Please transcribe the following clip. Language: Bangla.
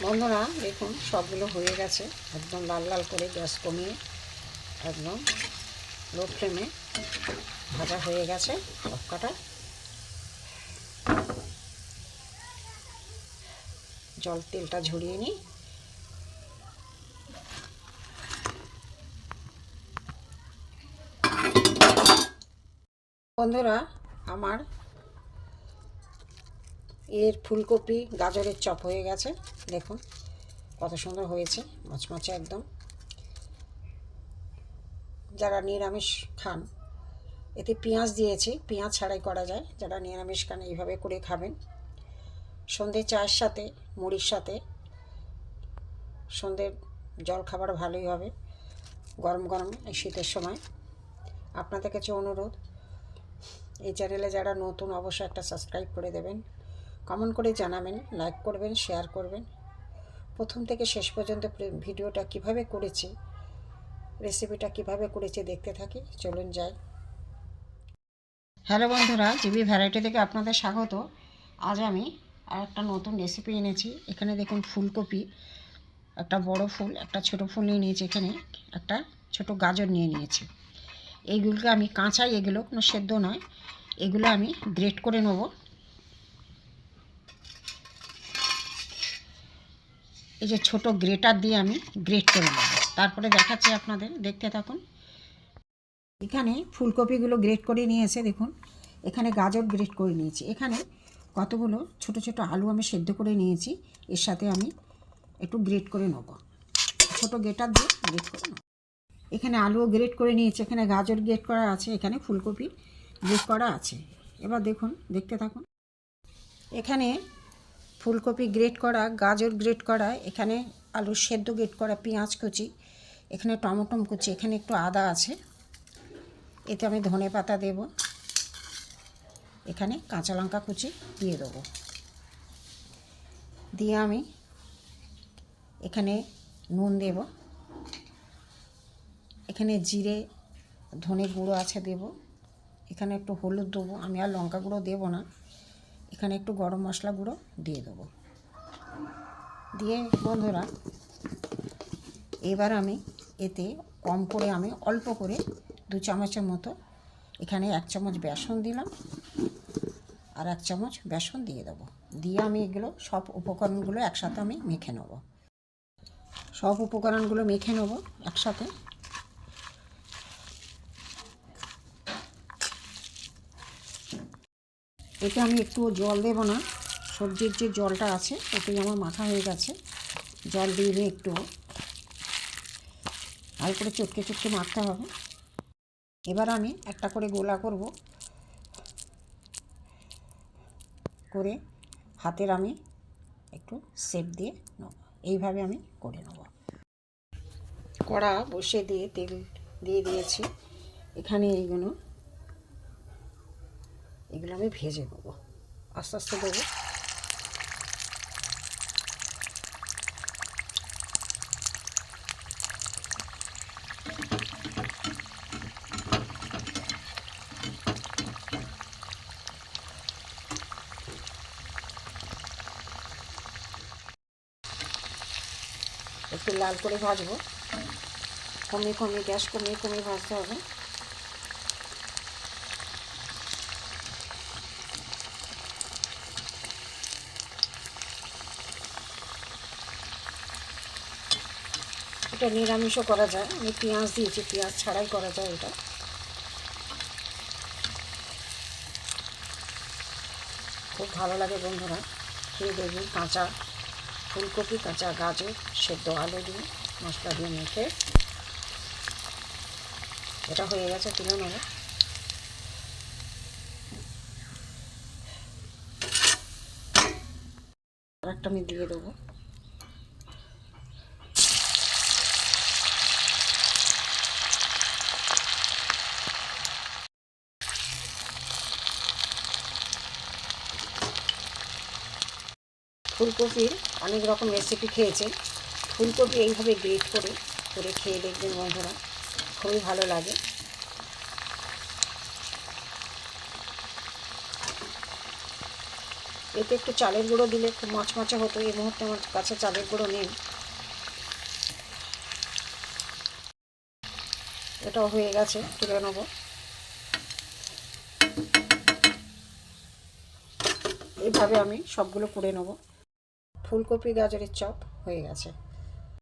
বন্ধুরা দেখুন সবগুলো হয়ে গেছে, একদম লাল লাল করে গ্যাস কমিয়ে একদম লো ফ্লেমে ভাজা হয়ে গেছে সবকটা। তেলটা ঝরিয়ে নিই। বন্ধুরা আমার ফুলকপি গাজরের চপ হয়ে গেছে, দেখুন কত সুন্দর হয়েছে, মচমচে একদম। যারা নিরামিষ খান, এতে পেঁয়াজ দিয়েছি, পেঁয়াজ ছাড়াই করা যায়। যারা নিরামিষ খান এইভাবে করে খাবেন। সন্ধ্যে চায়ের সাথে, মুড়ির সাথে সন্ধ্যের জলখাবার ভালোই হবে গরম গরম এই শীতের সময়। আপনাদের কাছে অনুরোধ, এই চ্যানেলে যারা নতুন অবশ্যই একটা সাবস্ক্রাইব করে দেবেন, কমেন্ট করে জানাবেন, লাইক করবেন, শেয়ার করবেন। প্রথম থেকে শেষ পর্যন্ত ভিডিওটা কিভাবে করেছি, রেসিপিটা কিভাবে করেছি দেখতে থাকি। চলুন যাই। হ্যালো বন্ধুরা, জিবি ভ্যারাইটি থেকে আপনাদের স্বাগত। আজ আমি আর একটা নতুন রেসিপি এনেছি। এখানে দেখুন ফুলকপি, একটা বড় ফুল, একটা ছোট ফুল নিয়ে নিয়েছি। এখানে একটা ছোট গাজর নিয়ে নিয়েছি। এইগুলোকে আমি কাঁচাই, এগুলো কোনো সেদ্ধ নয়, এগুলো আমি গ্রেট করে নেব। এই যে ছোট গ্রেটার দিয়ে আমি গ্রেট করে নেব, তারপরে দেখাচ্ছি আপনাদের, দেখতে থাকুন। এখানে ফুলকপিগুলো গ্রেট করে নিয়েছে, দেখুন এখানে গাজর গ্রেট করে নিয়েছি। এখানে কতগুলো ছোট ছোট আলু আমি সেদ্ধ করে নিয়েছি, এর সাথে আমি একটু গ্রেট করে নেব, ছোট গ্রেটার দিয়ে গ্রেট করে নেব। এখানে আলুও গ্রেট করে নিয়েছি, এখানে গাজর গ্রেট করা আছে, এখানে ফুলকপি গ্রেট করা আছে। এবার দেখুন, দেখতে থাকুন। এখানে ফুলকপি গ্রেট করা, গাজর গ্রেট করা, এখানে আলু সেদ্ধ গ্রেট করা, পেঁয়াজ কুচি, এখানে টমেটো কুচি, এখানে একটু আদা আছে, এতে আমি ধনে পাতা দেব, এখানে কাঁচা লঙ্কা কুচি দিয়ে দেবো। দিয়ে আমি এখানে নুন দেব, এখানে জিরে ধনে গুঁড়ো আছে দেব, এখানে একটু হলুদ দেবো, আমি আর লঙ্কা গুঁড়ো দেবো না, এখানে একটু গরম মশলা গুঁড়ো দিয়ে দেবো। দিয়ে বন্ধুরা এবার আমি এতে কম করে, আমি অল্প করে 2 চামচের মতো, এখানে 1 চামচ বেসন দিলাম আর 1 চামচ বেসন দিয়ে দেবো। দিয়ে আমি এগুলো সব উপকরণগুলো একসাথে আমি মেখে নেব, সব উপকরণগুলো মেখে নেব একসাথে। এতে আমি একটু জল দেব না, সবজির যে জলটা আছে ওতেই আমার মাখা হয়ে গেছে। জল দিয়ে নিয়ে একটু ভালো করে চটকে চটকে মাখতে হবে। এবার আমি একটা করে গোলা করব, করে হাতের আমি একটু শেপ দিয়ে নেব, এইভাবে আমি করে নেব। কড়া বসে দিয়ে তেল দিয়ে দিয়েছি, এখানে এগুলো আমি ভেজে নেব, আস্তে আস্তে দেবো। একটু লাল করে ভাজবো, কমিয়ে কমিয়ে, গ্যাস কমিয়ে কমিয়ে ভাজতে হবে। এটা নিরামিষও করা যায়, আমি পেঁয়াজ দিয়েছি, পেঁয়াজ ছাড়াই করা যায় এটা। খুব ভালো লাগে বন্ধুরা, খেয়ে দেখবেন। কাঁচা ফুলকপি, কাঁচা গাজর, সেদ্ধ আলু দিয়ে মশলা দিয়ে মেখে, এটা হয়ে গেছে, তুলে নেব। আরেকটা আমি দিয়ে দেবো। ফুলকপির অনেক রকম রেসিপি খেয়েছেন, ফুলকপি এইভাবে গ্রেট করে করে খেয়ে দেখবেন বন্ধুরা, খুবই ভালো লাগে। এতে একটু চালের গুঁড়ো দিলে খুব মচমচে হতো। এই মুহূর্তে আমার কাছে চালের গুঁড়ো নেই। এটাও হয়ে গেছে, তুলে নেব। এইভাবে আমি সবগুলো করে নেব। ফুলকপি গাজরের চপ হয়ে গেছে।